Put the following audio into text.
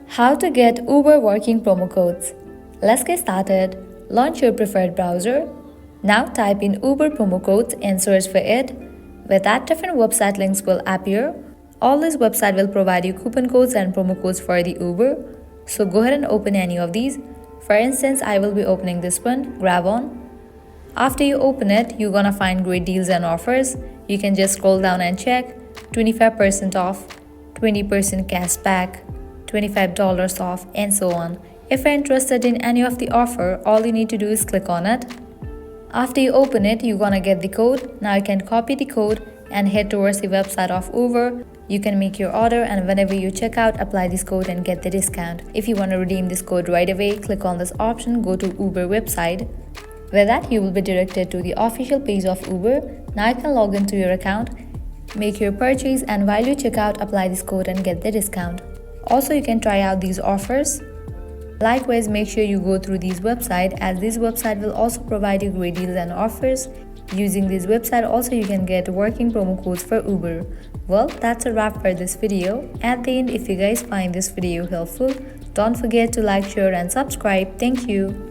How to get Uber working promo codes. Let's get started. Launch your preferred browser. Now type in Uber promo codes and search for it. With that, different website links will appear. All these websites will provide you coupon codes and promo codes for the Uber. So go ahead and open any of these. For instance, I will be opening this one, GrabOn. After you open it, you're gonna find great deals and offers. You can just scroll down and check. 25% off, 20% cash back, $25 off, and so on. If you're interested in any of the offer, all you need to do is click on it. After you open it, you're gonna get the code. Now you can copy the code and head towards the website of Uber. You can make your order, and whenever you check out, apply this code and get the discount. If you want to redeem this code right away, click on this option, go to Uber website. With that, you will be directed to the official page of Uber. Now you can log into your account, make your purchase, and while you check out, apply this code and get the discount. Also, you can try out these offers. Likewise, make sure you go through these websites, as this website will also provide you great deals and offers. Using this website also you can get working promo codes for Uber. Well, that's a wrap for this video. At the end, if you guys find this video helpful, don't forget to like, share and subscribe. Thank you.